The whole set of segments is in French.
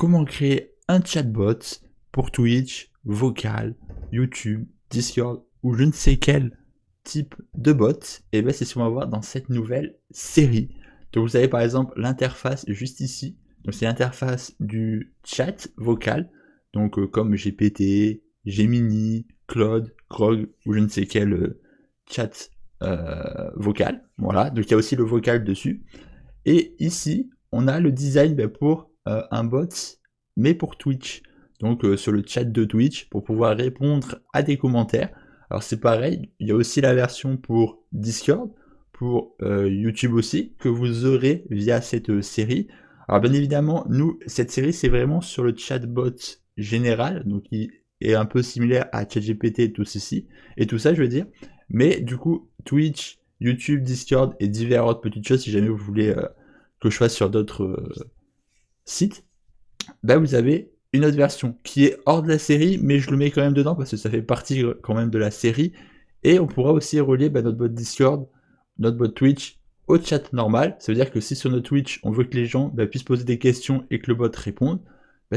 comment créer un chatbot pour Twitch, Vocal, YouTube, Discord ou je ne sais quel type de bot. Et bien c'est ce qu'on va voir dans cette nouvelle série. Donc vous avez par exemple l'interface juste ici. Donc c'est l'interface du chat vocal. Donc comme GPT, Gemini, Claude, Grog ou je ne sais quel chat vocal. Voilà, donc il y a aussi le vocal dessus. Et ici, on a le design pour un bot, mais pour Twitch. Donc sur le chat de Twitch, pour pouvoir répondre à des commentaires. Alors c'est pareil, il y a aussi la version pour Discord, pour YouTube aussi, que vous aurez via cette série. Alors bien évidemment, nous, cette série, c'est vraiment sur le chatbot général, donc qui est un peu similaire à ChatGPT et tout ceci, et tout ça, je veux dire. Mais du coup, Twitch, YouTube, Discord et diverses autres petites choses, si jamais vous voulez que je fasse sur d'autres sites, bah vous avez une autre version qui est hors de la série, mais je le mets quand même dedans parce que ça fait partie quand même de la série. Et on pourra aussi relier notre bot Discord, notre bot Twitch au chat normal. Ça veut dire que si sur notre Twitch, on veut que les gens puissent poser des questions et que le bot réponde,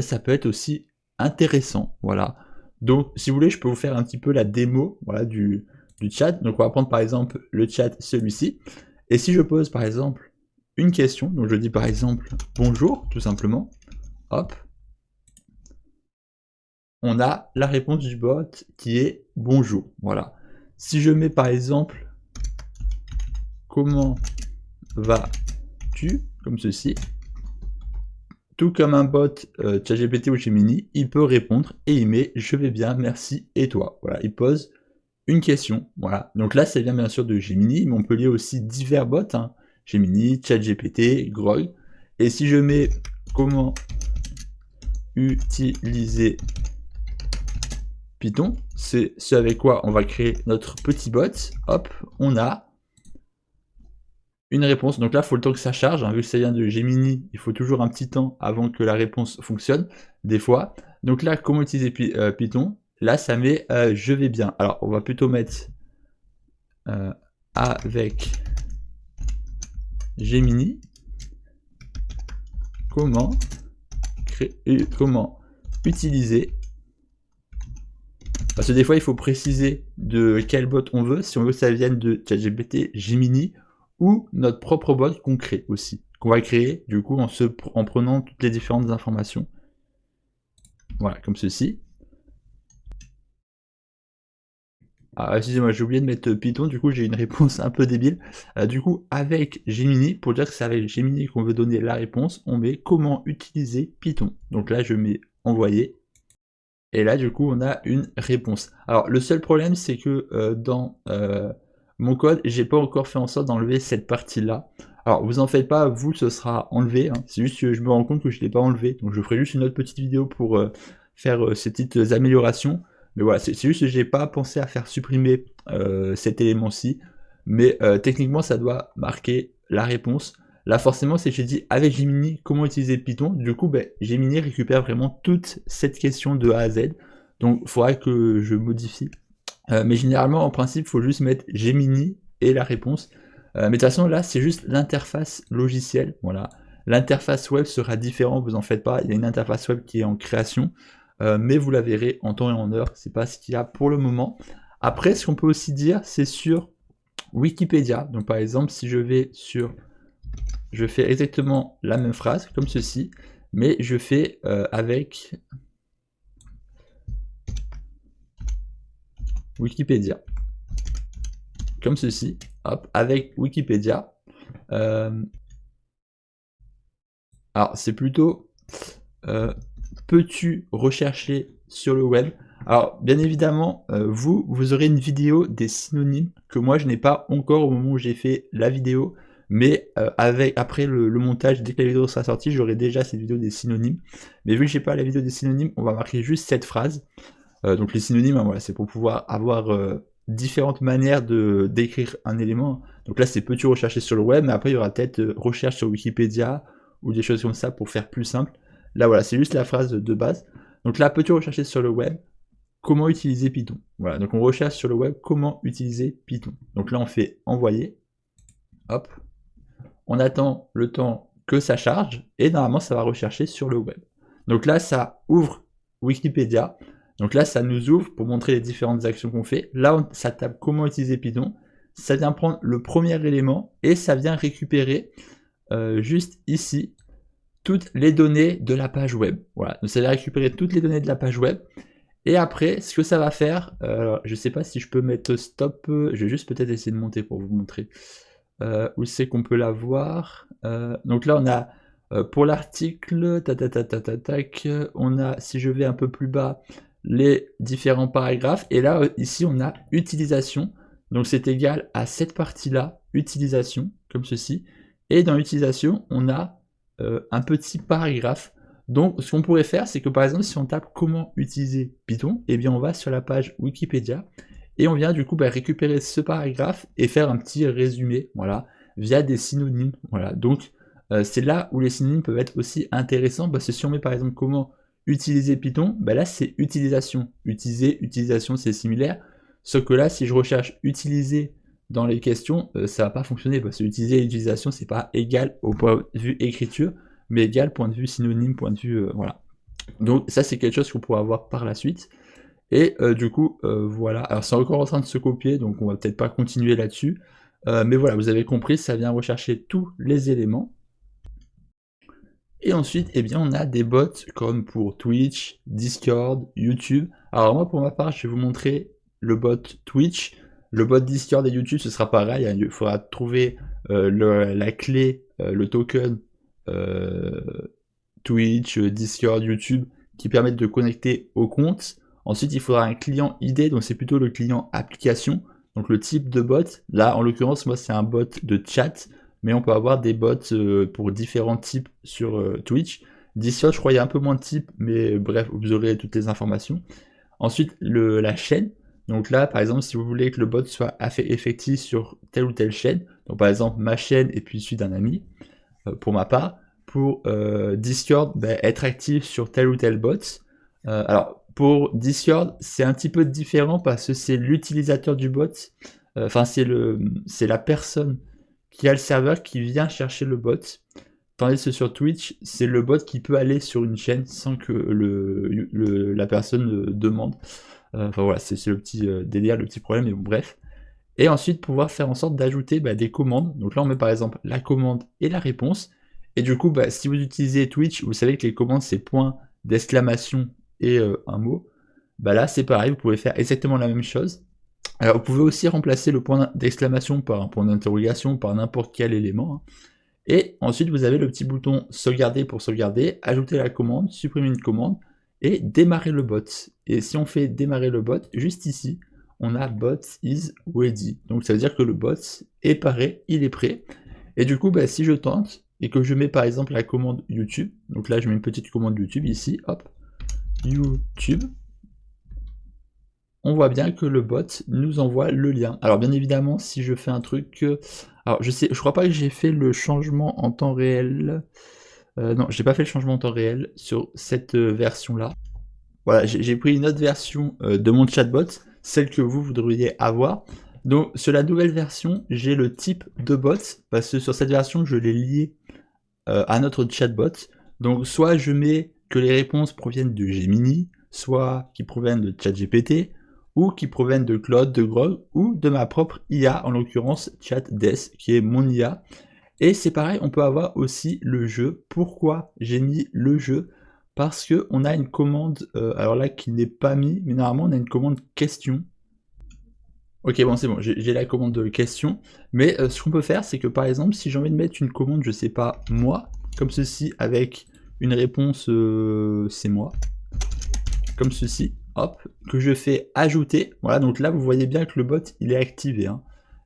ça peut être aussi intéressant. Voilà. Donc, si vous voulez, je peux vous faire un petit peu la démo voilà, du chat. Donc, on va prendre par exemple le chat, celui-ci. Et si je pose par exemple une question, donc je dis par exemple bonjour, tout simplement, hop, on a la réponse du bot qui est bonjour. Voilà. Si je mets par exemple comment vas-tu, comme ceci, tout comme un bot ChatGPT ou Gemini, il peut répondre et il met je vais bien, merci, et toi. Voilà, il pose une question. Voilà. Donc là, ça vient bien sûr de Gemini, mais on peut lier aussi divers bots, hein. Gemini, ChatGPT, Grog. Et si je mets comment utiliser Python, c'est ce avec quoi on va créer notre petit bot. Hop, on a une réponse. Donc là, il faut le temps que ça charge, hein. Vu que ça vient de Gemini, il faut toujours un petit temps avant que la réponse fonctionne, des fois. Donc là, comment utiliser Python? Là, ça met je vais bien. Alors, on va plutôt mettre avec Gemini, comment utiliser. Parce que des fois, il faut préciser de quel bot on veut, si on veut que ça vienne de ChatGPT, Gemini, ou notre propre bot qu'on crée aussi, qu'on va créer du coup en prenant toutes les différentes informations. Voilà, comme ceci. Ah, excusez-moi, j'ai oublié de mettre Python, du coup j'ai une réponse un peu débile. Du coup, avec Gemini, pour dire que c'est avec Gemini qu'on veut donner la réponse, on met comment utiliser Python. Donc là, je mets envoyer. Et là, du coup, on a une réponse. Alors, le seul problème, c'est que dans mon code, j'ai pas encore fait en sorte d'enlever cette partie-là. Alors, vous en faites pas, vous, ce sera enlevé, hein. C'est juste que je me rends compte que je l'ai pas enlevé. Donc, je ferai juste une autre petite vidéo pour faire ces petites améliorations. Mais voilà, c'est juste que j'ai pas pensé à faire supprimer cet élément-ci. Mais techniquement, ça doit marquer la réponse. Là, forcément, c'est que j'ai dit avec Gemini comment utiliser Python. Du coup, Gemini récupère vraiment toute cette question de A à Z. Donc, il faudra que je modifie. Mais généralement, en principe, il faut juste mettre Gemini et la réponse. Mais de toute façon, là, c'est juste l'interface logicielle. Voilà. L'interface web sera différente, vous en faites pas. Il y a une interface web qui est en création. Mais vous la verrez en temps et en heure. C'est pas ce qu'il y a pour le moment. Après, ce qu'on peut aussi dire, c'est sur Wikipédia. Donc, par exemple, si je vais sur je fais exactement la même phrase, comme ceci, mais je fais avec Wikipédia. Comme ceci, hop, avec Wikipédia. Alors, c'est plutôt peux-tu rechercher sur le web? Alors, bien évidemment, vous aurez une vidéo des synonymes que moi je n'ai pas encore au moment où j'ai fait la vidéo, mais après le montage, dès que la vidéo sera sortie, j'aurai déjà cette vidéo des synonymes. Mais vu que j'ai pas la vidéo des synonymes, on va marquer juste cette phrase. Donc les synonymes, hein, voilà, c'est pour pouvoir avoir différentes manières de d'écrire un élément. Donc là, c'est peux-tu rechercher sur le web, mais après il y aura peut-être recherche sur Wikipédia ou des choses comme ça pour faire plus simple. Là, voilà, c'est juste la phrase de base. Donc là, peux-tu rechercher sur le web comment utiliser Python? Voilà, donc on recherche sur le web comment utiliser Python. Donc là, on fait envoyer. Hop. On attend le temps que ça charge et normalement, ça va rechercher sur le web. Donc là, ça ouvre Wikipédia. Donc là, ça nous ouvre pour montrer les différentes actions qu'on fait. Là, ça tape comment utiliser Python. Ça vient prendre le premier élément et ça vient récupérer juste ici toutes les données de la page web. Voilà, donc ça va récupérer toutes les données de la page web. Et après, ce que ça va faire, je sais pas si je peux mettre stop, je vais juste peut-être essayer de monter pour vous montrer où c'est qu'on peut la voir. Donc là, on a pour l'article, tac, on a, si je vais un peu plus bas, les différents paragraphes. Et là, ici, on a utilisation. Donc c'est égal à cette partie-là, utilisation, comme ceci. Et dans utilisation, on a un petit paragraphe. Donc ce qu'on pourrait faire, c'est que par exemple, si on tape comment utiliser Python, eh bien on va sur la page Wikipédia et on vient du coup récupérer ce paragraphe et faire un petit résumé, voilà, via des synonymes. Voilà, donc c'est là où les synonymes peuvent être aussi intéressants, parce que si on met par exemple comment utiliser Python, là c'est utilisation. Utiliser, utilisation, c'est similaire, sauf que là, si je recherche utiliser dans les questions, ça va pas fonctionner, parce que utiliser et utilisation, c'est pas égal au point de vue écriture, mais égal point de vue synonyme, point de vue, voilà. Donc ça, c'est quelque chose qu'on pourra voir par la suite. Et du coup, voilà. Alors c'est encore en train de se copier, donc on va peut-être pas continuer là-dessus. Mais voilà, vous avez compris, ça vient rechercher tous les éléments. Et ensuite, eh bien, on a des bots comme pour Twitch, Discord, YouTube. Alors moi, pour ma part, je vais vous montrer le bot Twitch. Le bot Discord et YouTube, ce sera pareil, hein. Il faudra trouver la clé, le token Twitch, Discord, YouTube, qui permettent de connecter au compte. Ensuite, il faudra un client ID, donc c'est plutôt le client application. Donc le type de bot, là en l'occurrence, moi c'est un bot de chat, mais on peut avoir des bots pour différents types sur Twitch. Discord, je crois il y a un peu moins de types, mais bref, vous aurez toutes les informations. Ensuite, la chaîne. Donc là, par exemple, si vous voulez que le bot soit effectif sur telle ou telle chaîne, donc par exemple ma chaîne et puis celui d'un ami, pour ma part, pour Discord, être actif sur tel ou tel bot. Alors, pour Discord, c'est un petit peu différent parce que c'est l'utilisateur du bot, enfin, c'est la personne qui a le serveur qui vient chercher le bot. Tandis que sur Twitch, c'est le bot qui peut aller sur une chaîne sans que la personne demande. Enfin voilà, c'est le petit délire, le petit problème, mais bon, bref. Et ensuite, pouvoir faire en sorte d'ajouter des commandes. Donc là, on met par exemple la commande et la réponse. Et du coup, si vous utilisez Twitch, vous savez que les commandes, c'est point d'exclamation et un mot. Là, c'est pareil, vous pouvez faire exactement la même chose. Alors, vous pouvez aussi remplacer le point d'exclamation par un point d'interrogation, par n'importe quel élément, hein. Et ensuite, vous avez le petit bouton sauvegarder pour sauvegarder, ajouter la commande, supprimer une commande, et démarrer le bot. Et si on fait démarrer le bot, juste ici, on a bot is ready. Donc ça veut dire que le bot est paré, il est prêt. Et du coup, si je tente, et que je mets par exemple la commande YouTube, donc là je mets une petite commande YouTube ici, hop, YouTube, on voit bien que le bot nous envoie le lien. Alors bien évidemment, si je fais un truc... alors je crois pas que j'ai fait le changement en temps réel. Non, j'ai pas fait le changement en temps réel sur cette version-là. Voilà, j'ai pris une autre version de mon chatbot, celle que vous devriez avoir. Donc sur la nouvelle version, j'ai le type de bot, parce que sur cette version, je l'ai lié à notre chatbot. Donc soit je mets que les réponses proviennent de Gemini, soit qui proviennent de ChatGPT, ou qui proviennent de Claude, de Grok, ou de ma propre IA, en l'occurrence ChatDesk, qui est mon IA. Et c'est pareil, on peut avoir aussi le jeu. Pourquoi j'ai mis le jeu? Parce que on a une commande, alors là qui n'est pas mis, mais normalement on a une commande question. Ok, bon c'est bon, j'ai la commande de question, mais ce qu'on peut faire, c'est que par exemple, si j'ai envie de mettre une commande, je sais pas, moi, comme ceci, avec une réponse, c'est moi, comme ceci, hop, que je fais ajouter, voilà, donc là vous voyez bien que le bot il est activé, hein.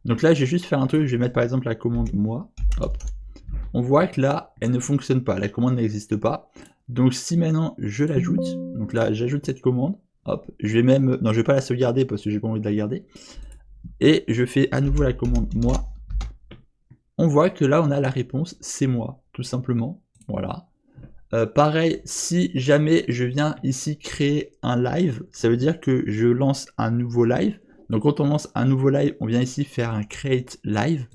Donc là je vais juste faire un truc, je vais mettre par exemple la commande moi, hop, on voit que là elle ne fonctionne pas, la commande n'existe pas. Donc si maintenant je l'ajoute, donc là j'ajoute cette commande, hop, je vais même, non je vais pas la sauvegarder parce que j'ai pas envie de la garder, et je fais à nouveau la commande moi, on voit que là on a la réponse, c'est moi, tout simplement, voilà. Pareil, si jamais je viens ici créer un live, ça veut dire que je lance un nouveau live. Donc quand on lance un nouveau live, on vient ici faire un create live.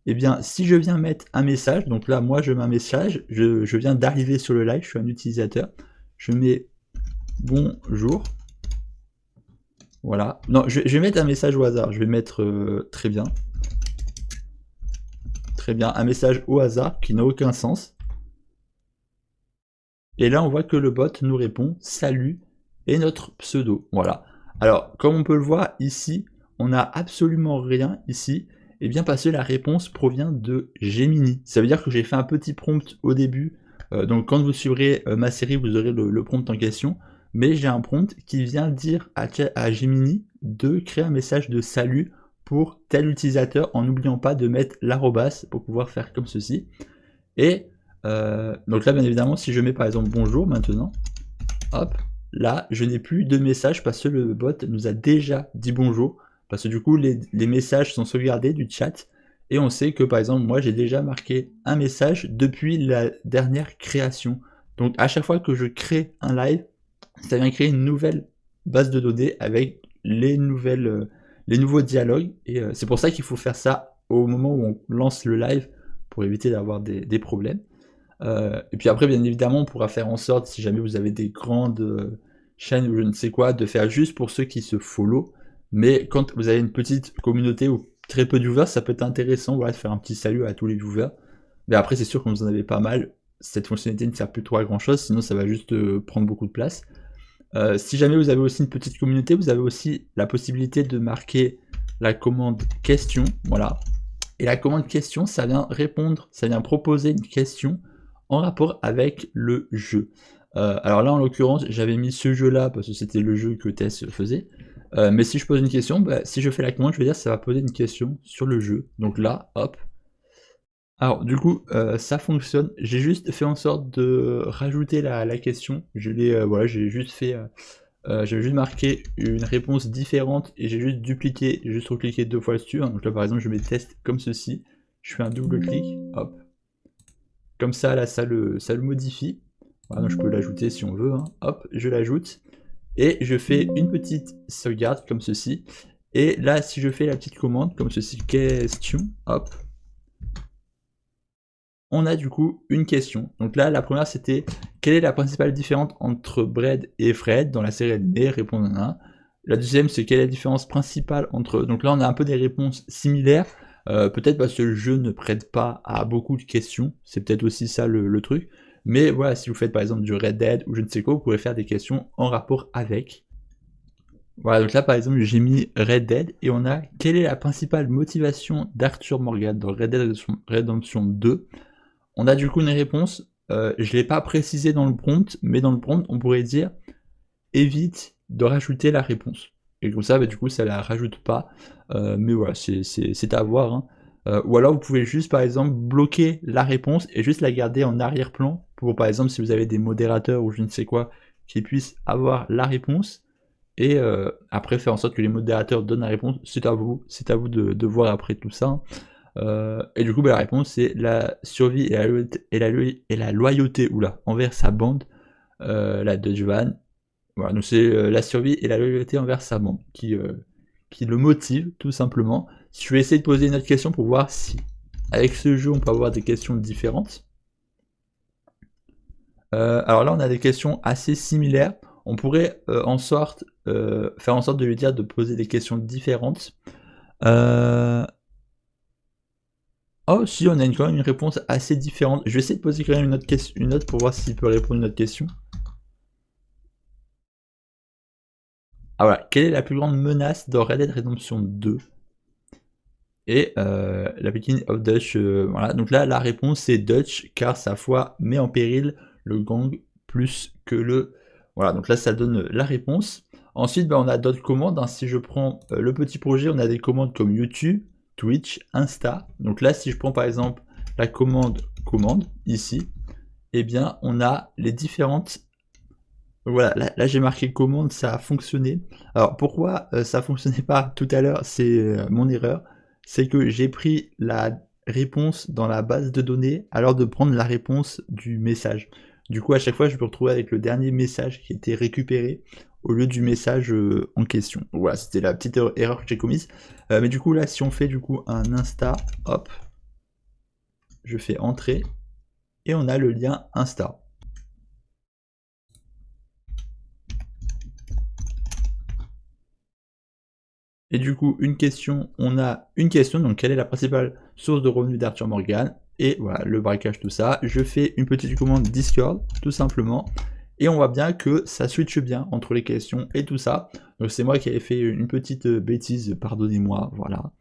Et bien si je viens mettre un message, donc là moi je mets un message, je viens d'arriver sur le live, je suis un utilisateur, je mets bonjour. Voilà. Non, je vais mettre un message au hasard. Je vais mettre très bien. Très bien. Un message au hasard qui n'a aucun sens. Et là, on voit que le bot nous répond salut et notre pseudo. Voilà. Alors, comme on peut le voir ici, on n'a absolument rien ici. Et bien parce que la réponse provient de Gemini. Ça veut dire que j'ai fait un petit prompt au début. Donc quand vous suivrez ma série, vous aurez le prompt en question. Mais j'ai un prompt qui vient dire à Gemini de créer un message de salut pour tel utilisateur en n'oubliant pas de mettre l'arrobas pour pouvoir faire comme ceci. Et donc là, bien évidemment, si je mets par exemple bonjour maintenant, hop, là, je n'ai plus de message parce que le bot nous a déjà dit bonjour. Parce que du coup, les messages sont sauvegardés du chat. Et on sait que par exemple, moi, j'ai déjà marqué un message depuis la dernière création. Donc à chaque fois que je crée un live, ça vient créer une nouvelle base de données avec les nouveaux dialogues. Et c'est pour ça qu'il faut faire ça au moment où on lance le live pour éviter d'avoir des problèmes. Et puis après, bien évidemment, on pourra faire en sorte, si jamais vous avez des grandes chaînes ou je ne sais quoi, de faire juste pour ceux qui se follow. Mais quand vous avez une petite communauté ou très peu de viewers, ça peut être intéressant, voilà, de faire un petit salut à tous les viewers. Mais après, c'est sûr que vous en avez pas mal, cette fonctionnalité ne sert plus trop à grand chose, sinon ça va juste prendre beaucoup de place. Si jamais vous avez aussi une petite communauté, vous avez aussi la possibilité de marquer la commande question, voilà. Et la commande question, ça vient répondre, ça vient proposer une question en rapport avec le jeu. Alors là, en l'occurrence, j'avais mis ce jeu-là parce que c'était le jeu que Tess faisait. Mais si je pose une question, bah, si je fais la commande, je vais dire que ça va poser une question sur le jeu. Donc là, hop. Alors du coup, ça fonctionne. J'ai juste fait en sorte de rajouter la question. Je l'ai, voilà, j'ai juste fait, j'avais juste marqué une réponse différente et j'ai juste dupliqué, juste recliqué 2 fois dessus. Donc là, par exemple, je mets test comme ceci. Je fais un double clic, hop. Comme ça, là, ça le modifie. Voilà, donc je peux l'ajouter si on veut. Hein. Hop, je l'ajoute. Et je fais une petite sauvegarde comme ceci. Et là, si je fais la petite commande comme ceci, question, hop, on a du coup une question. Donc là, la première c'était quelle est la principale différence entre Brad et Fred dans la série animée, répondre à un. La deuxième c'est quelle est la différence principale entre... Donc là on a un peu des réponses similaires, peut-être parce que le jeu ne prête pas à beaucoup de questions, c'est peut-être aussi ça le truc. Mais voilà, si vous faites par exemple du Red Dead ou je ne sais quoi, vous pourrez faire des questions en rapport avec. Voilà, donc là par exemple j'ai mis Red Dead et on a quelle est la principale motivation d'Arthur Morgan dans Red Dead Redemption 2. On a du coup une réponse, je ne l'ai pas précisé dans le prompt, mais dans le prompt, on pourrait dire évite de rajouter la réponse. Et comme ça, bah, du coup, ça la rajoute pas. Mais voilà, c'est à voir. Hein. Ou alors, vous pouvez juste, par exemple, bloquer la réponse et juste la garder en arrière-plan pour, par exemple, si vous avez des modérateurs ou je ne sais quoi, qui puissent avoir la réponse. Et après, faire en sorte que les modérateurs donnent la réponse. C'est à vous de voir après tout ça. Hein. Et du coup, bah, la réponse c'est la survie et la loyauté envers sa bande, la Dutch Van. Voilà, donc c'est la survie et la loyauté envers sa bande qui le motive tout simplement. Je vais essayer de poser une autre question pour voir si avec ce jeu on peut avoir des questions différentes. Alors là on a des questions assez similaires. On pourrait faire en sorte de lui dire de poser des questions différentes. Oh si, on a quand même une réponse assez différente. Je vais essayer de poser quand même une autre pour voir s'il peut répondre à une autre question. Ah voilà, quelle est la plus grande menace dans Red Dead Redemption 2? Et la Beginning of Dutch, voilà. Donc là, la réponse c'est Dutch, car sa foi met en péril le gang plus que le... Voilà, donc là ça donne la réponse. Ensuite, bah, on a d'autres commandes. Hein. Si je prends le petit projet, on a des commandes comme YouTube, Twitch, Insta. Donc là, si je prends par exemple la commande ici, eh bien on a les différentes... Voilà, là j'ai marqué commande, ça a fonctionné. Alors pourquoi ça fonctionnait pas tout à l'heure, c'est mon erreur. C'est que j'ai pris la réponse dans la base de données alors de prendre la réponse du message. Du coup à chaque fois je me retrouve avec le dernier message qui était récupéré au lieu du message en question. Voilà, c'était la petite erreur que j'ai commise. Mais du coup là si on fait du coup un Insta, hop, je fais entrer et on a le lien Insta. Et du coup, on a une question, donc quelle est la principale source de revenus d'Arthur Morgan? Et voilà, le braquage, tout ça. Je fais une petite commande Discord, tout simplement. Et on voit bien que ça switche bien entre les questions et tout ça. Donc c'est moi qui avais fait une petite bêtise, pardonnez-moi, voilà.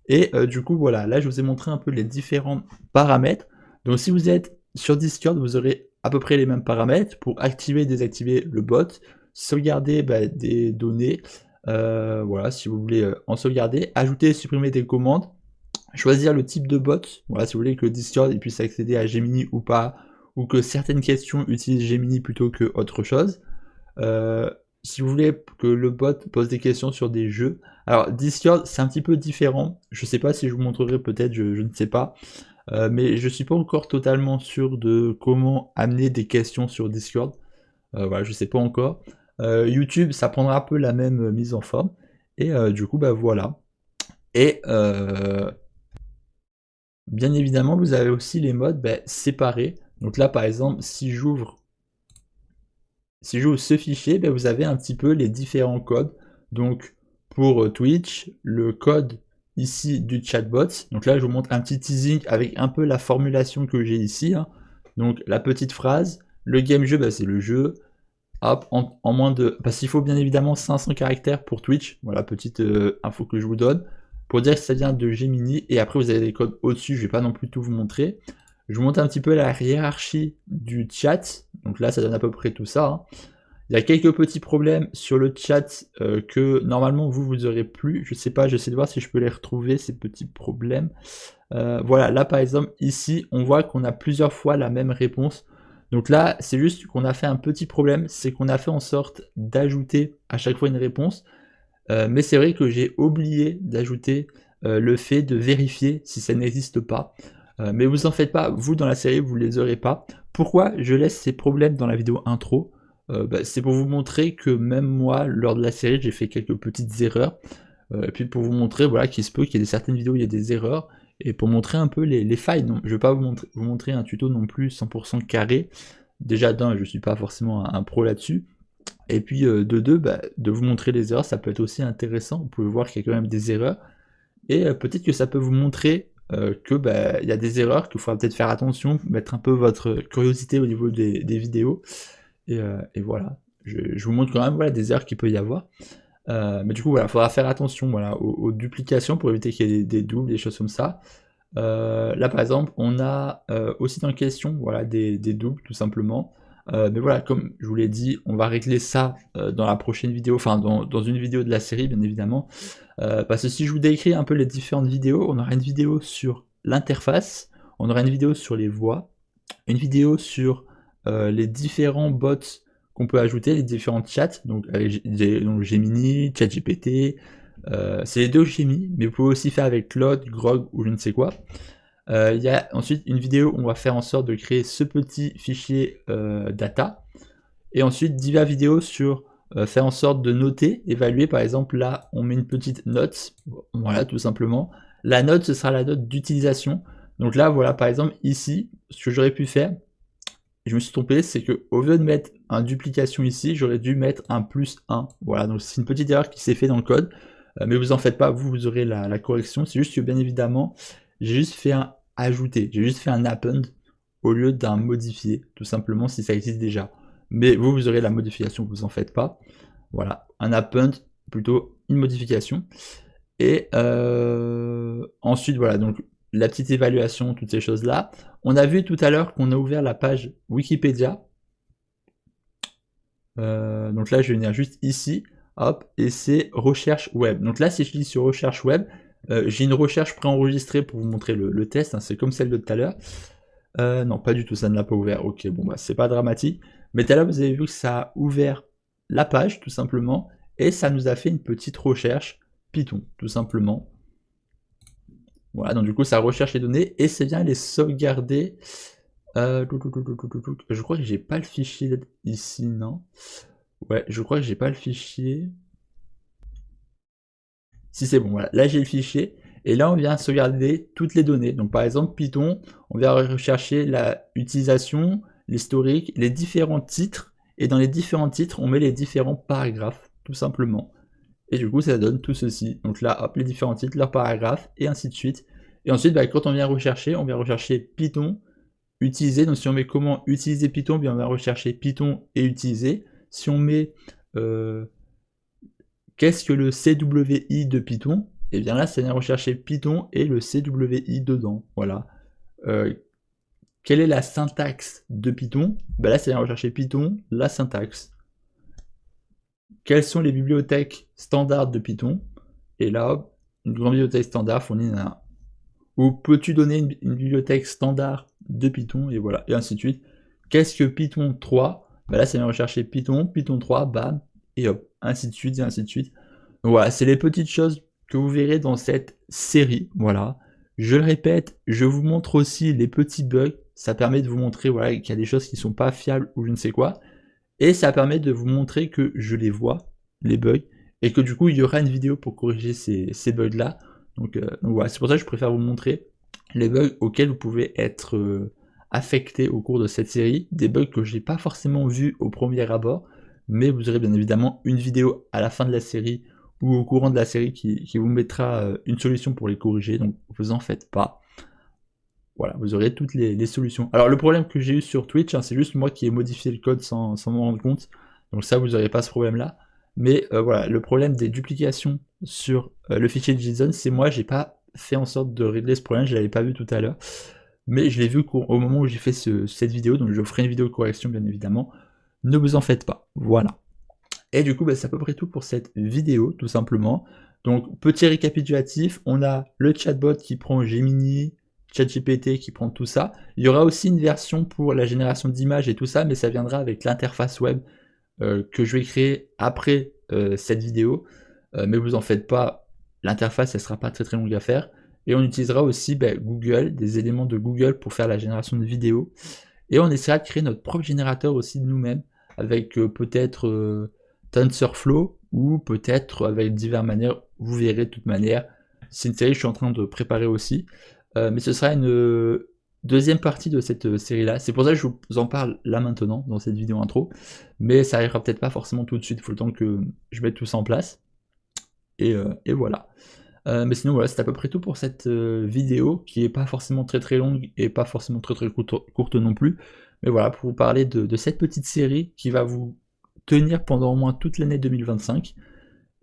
Et du coup, voilà, là je vous ai montré un peu les différents paramètres. Donc si vous êtes sur Discord, vous aurez à peu près les mêmes paramètres pour activer et désactiver le bot, sauvegarder des données, voilà, si vous voulez en sauvegarder, ajouter et supprimer des commandes, choisir le type de bot, voilà, si vous voulez que le Discord il puisse accéder à Gemini ou pas, ou que certaines questions utilisent Gemini plutôt que autre chose. Euh, Si vous voulez que le bot pose des questions sur des jeux, alors Discord c'est un petit peu différent, je sais pas si je vous montrerai, peut-être, je ne sais pas, mais je suis pas encore totalement sûr de comment amener des questions sur Discord, voilà, je sais pas encore. YouTube ça prendra un peu la même mise en forme, et du coup bah voilà. Et bien évidemment vous avez aussi les modes séparés, donc là par exemple si j'ouvre ce fichier, ben, vous avez un petit peu les différents codes. Donc pour Twitch, le code ici du chatbot. Donc là, je vous montre un petit teasing avec un peu la formulation que j'ai ici, hein. Donc la petite phrase, le game jeu, ben, c'est le jeu. Hop, en moins de... Parce qu'il faut bien évidemment 500 caractères pour Twitch. Voilà, petite info que je vous donne. Pour dire que ça vient de Gemini. Et après, vous avez des codes au-dessus. Je vais pas non plus tout vous montrer. Je vous montre un petit peu la hiérarchie du chat. Donc là, ça donne à peu près tout ça, hein. Il y a quelques petits problèmes sur le chat que normalement vous aurez plus. Je sais pas, j'essaie de voir si je peux les retrouver, ces petits problèmes. Voilà, là par exemple, ici, on voit qu'on a plusieurs fois la même réponse. Donc là, c'est juste qu'on a fait un petit problème, c'est qu'on a fait en sorte d'ajouter à chaque fois une réponse. Mais c'est vrai que j'ai oublié d'ajouter le fait de vérifier si ça n'existe pas. Mais vous en faites pas, vous dans la série, vous les aurez pas. Pourquoi je laisse ces problèmes dans la vidéo intro? C'est pour vous montrer que même moi, lors de la série, j'ai fait quelques petites erreurs. Et puis pour vous montrer voilà, qu'il se peut qu'il y ait certaines vidéos où il y a des erreurs. Et pour montrer un peu les failles. Non, je ne vais pas vous montrer un tuto non plus 100% carré. Déjà d'un, je ne suis pas forcément un pro là-dessus. Et puis de deux, de vous montrer les erreurs, ça peut être aussi intéressant. Vous pouvez voir qu'il y a quand même des erreurs. Et peut-être que ça peut vous montrer que il y a des erreurs, qu'il faudra peut-être faire attention, mettre un peu votre curiosité au niveau des vidéos. Et voilà, je vous montre quand même voilà, des erreurs qu'il peut y avoir. Mais du coup, voilà, il faudra faire attention voilà, aux duplications pour éviter qu'il y ait des doubles, des choses comme ça. Là, par exemple, on a aussi dans question voilà, des doubles, tout simplement. Mais voilà, comme je vous l'ai dit, on va régler ça dans la prochaine vidéo, enfin dans une vidéo de la série, bien évidemment. Parce que si je vous décris un peu les différentes vidéos, on aura une vidéo sur l'interface, on aura une vidéo sur les voix, une vidéo sur les différents bots qu'on peut ajouter, les différents chats, donc Gemini, ChatGPT, c'est les deux Gemini, mais vous pouvez aussi faire avec Claude, Grok ou je ne sais quoi. Il y a ensuite une vidéo où on va faire en sorte de créer ce petit fichier data, et ensuite divers vidéos sur faire en sorte de noter, évaluer. Par exemple là on met une petite note, voilà tout simplement. La note ce sera la note d'utilisation. Donc là voilà par exemple ici, ce que j'aurais pu faire, je me suis trompé, c'est que au lieu de mettre un duplication ici, j'aurais dû mettre un +1. Voilà, donc c'est une petite erreur qui s'est fait dans le code, mais vous en faites pas, vous aurez la correction. C'est juste que bien évidemment, j'ai juste fait un ajouter, j'ai juste fait un append au lieu d'un modifier, tout simplement si ça existe déjà. Mais vous aurez la modification, vous en faites pas. Voilà, un append, plutôt une modification. Et ensuite, voilà, donc la petite évaluation, toutes ces choses-là. On a vu tout à l'heure qu'on a ouvert la page Wikipédia. Donc là, je vais venir juste ici, hop, et c'est recherche web. Donc là, si je clique sur recherche web, j'ai une recherche préenregistrée pour vous montrer le test, hein, c'est comme celle de tout à l'heure. Non, pas du tout, ça ne l'a pas ouvert. Ok, bon, c'est pas dramatique. Mais tout à l'heure, vous avez vu que ça a ouvert la page, tout simplement, et ça nous a fait une petite recherche Python, tout simplement. Voilà, donc du coup, ça recherche les données et c'est bien les sauvegarder. Je crois que j'ai pas le fichier ici, non? Ouais, je crois que j'ai pas le fichier. Si c'est bon, voilà. Là, j'ai le fichier. Et là, on vient sauvegarder toutes les données. Donc, par exemple, Python, on vient rechercher la utilisation, l'historique, les différents titres. Et dans les différents titres, on met les différents paragraphes, tout simplement. et du coup ça donne tout ceci. Donc là, hop, les différents titres, leurs paragraphes, et ainsi de suite. Et ensuite, bah, quand on vient rechercher Python, utiliser. Donc si on met comment utiliser Python, bien on va rechercher Python et utiliser. Si on met qu'est-ce que le CWI de Python, et bien là ça vient rechercher Python et le CWI dedans. Voilà. Quelle est la syntaxe de Python? Ben là ça vient rechercher Python, la syntaxe. Quelles sont les bibliothèques standards de Python? Et là, une grande bibliothèque standard fournit un. Ou peux-tu donner une bibliothèque standard de Python? Et voilà, et ainsi de suite. Qu'est-ce que Python 3? Ben là, ça vient rechercher Python, Python 3, bam, et hop, ainsi de suite, et ainsi de suite. Donc voilà, c'est les petites choses que vous verrez dans cette série. Voilà. Je le répète, je vous montre aussi les petits bugs. Ça permet de vous montrer voilà, qu'il y a des choses qui ne sont pas fiables ou je ne sais quoi. Et ça permet de vous montrer que je les vois, les bugs, et que du coup il y aura une vidéo pour corriger ces bugs-là. Donc voilà, c'est pour ça que je préfère vous montrer les bugs auxquels vous pouvez être affecté au cours de cette série, des bugs que je n'ai pas forcément vus au premier abord, mais vous aurez bien évidemment une vidéo à la fin de la série ou au courant de la série qui vous mettra une solution pour les corriger, donc vous en faites pas. Voilà, vous aurez toutes les solutions. Alors le problème que j'ai eu sur Twitch, hein, c'est juste moi qui ai modifié le code sans m'en rendre compte. Donc ça, vous n'aurez pas ce problème-là. Mais voilà, le problème des duplications sur le fichier JSON, c'est moi, j'ai pas fait en sorte de régler ce problème, je l'avais pas vu tout à l'heure. Mais je l'ai vu au moment où j'ai fait cette vidéo, donc je ferai une vidéo de correction bien évidemment. Ne vous en faites pas, voilà. Et du coup, bah, c'est à peu près tout pour cette vidéo, tout simplement. Donc, petit récapitulatif, on a le chatbot qui prend Gemini, ChatGPT qui prend tout ça. Il y aura aussi une version pour la génération d'images et tout ça, mais ça viendra avec l'interface web que je vais créer après cette vidéo. Mais vous en faites pas, l'interface, elle sera pas très très longue à faire. Et on utilisera aussi Google, des éléments de Google pour faire la génération de vidéos. Et on essaiera de créer notre propre générateur aussi de nous-mêmes, avec peut-être TensorFlow, ou peut-être avec diverses manières, vous verrez de toute manière. C'est une série que je suis en train de préparer aussi. Mais ce sera une deuxième partie de cette série-là. C'est pour ça que je vous en parle là maintenant, dans cette vidéo intro. Mais ça arrivera peut-être pas forcément tout de suite, il faut le temps que je mette tout ça en place. Et voilà. Mais sinon voilà, c'est à peu près tout pour cette vidéo, qui est pas forcément très très longue, et pas forcément très très courte non plus. Mais voilà, pour vous parler de cette petite série qui va vous tenir pendant au moins toute l'année 2025.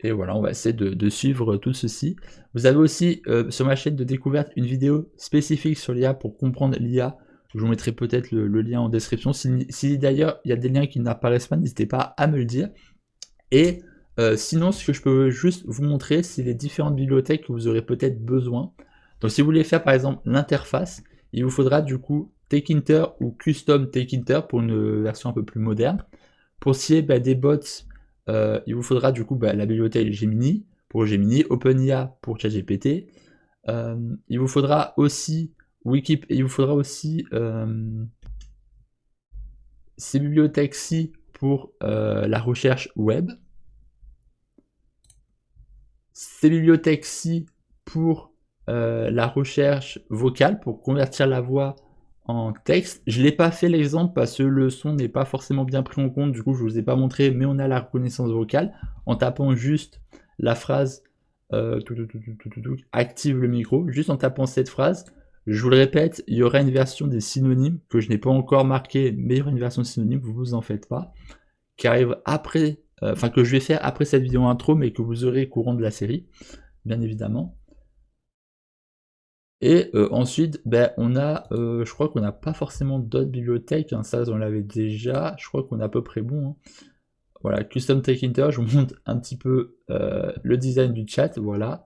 Et voilà, on va essayer de suivre tout ceci. Vous avez aussi sur ma chaîne de découverte une vidéo spécifique sur l'IA pour comprendre l'IA. Je vous mettrai peut-être le lien en description. Si d'ailleurs il y a des liens qui n'apparaissent pas, n'hésitez pas à me le dire. Et sinon, ce que je peux juste vous montrer, c'est les différentes bibliothèques que vous aurez peut-être besoin. Donc si vous voulez faire par exemple l'interface, il vous faudra du coup Tkinter ou Custom Tkinter pour une version un peu plus moderne. Pour ce qui est des bots, il vous faudra du coup la bibliothèque Gemini pour Gemini, OpenIA pour ChatGPT. Il vous faudra aussi ces bibliothèques-ci pour la recherche web. Ces bibliothèques-ci pour la recherche vocale, pour convertir la voix en texte. Je ne l'ai pas fait l'exemple parce que le son n'est pas forcément bien pris en compte, du coup je ne vous ai pas montré, mais on a la reconnaissance vocale en tapant juste la phrase active le micro, juste en tapant cette phrase. Je vous le répète, il y aura une version des synonymes que je n'ai pas encore marqué, mais il y aura une version synonyme, vous en faites pas, qui arrive après, que je vais faire après cette vidéo intro, mais que vous aurez courant de la série, bien évidemment. Et ensuite, on a, je crois qu'on n'a pas forcément d'autres bibliothèques, hein, ça on l'avait déjà, je crois qu'on est à peu près bon. Hein. Voilà, Custom Tkinter, je vous montre un petit peu le design du chat, voilà.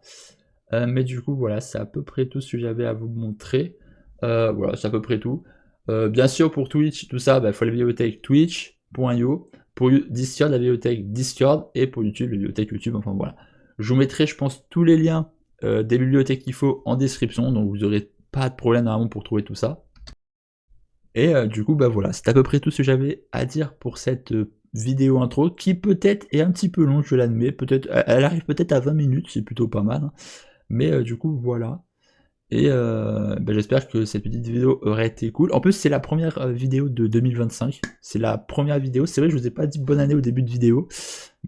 Mais du coup, voilà, c'est à peu près tout ce que j'avais à vous montrer. Voilà, c'est à peu près tout. Bien sûr, pour Twitch, tout ça, il faut la bibliothèque twitch.io. Pour Discord, la bibliothèque Discord. Et pour YouTube, la bibliothèque YouTube, enfin voilà. Je vous mettrai, je pense, tous les liens des bibliothèques qu'il faut en description, donc vous n'aurez pas de problème normalement pour trouver tout ça. Et du coup, voilà, c'est à peu près tout ce que j'avais à dire pour cette vidéo intro, qui peut-être est un petit peu longue, je l'admets, peut-être, elle arrive peut-être à 20 minutes, c'est plutôt pas mal, hein. Mais du coup, voilà. Et j'espère que cette petite vidéo aurait été cool. En plus, c'est la première vidéo de 2025. C'est la première vidéo. C'est vrai, je vous ai pas dit bonne année au début de vidéo.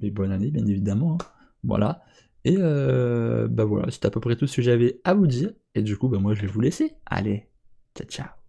Mais bonne année, bien évidemment. Hein. Voilà. Et bah voilà, c'était à peu près tout ce que j'avais à vous dire. Et du coup, bah moi je vais vous laisser. Allez, ciao ciao.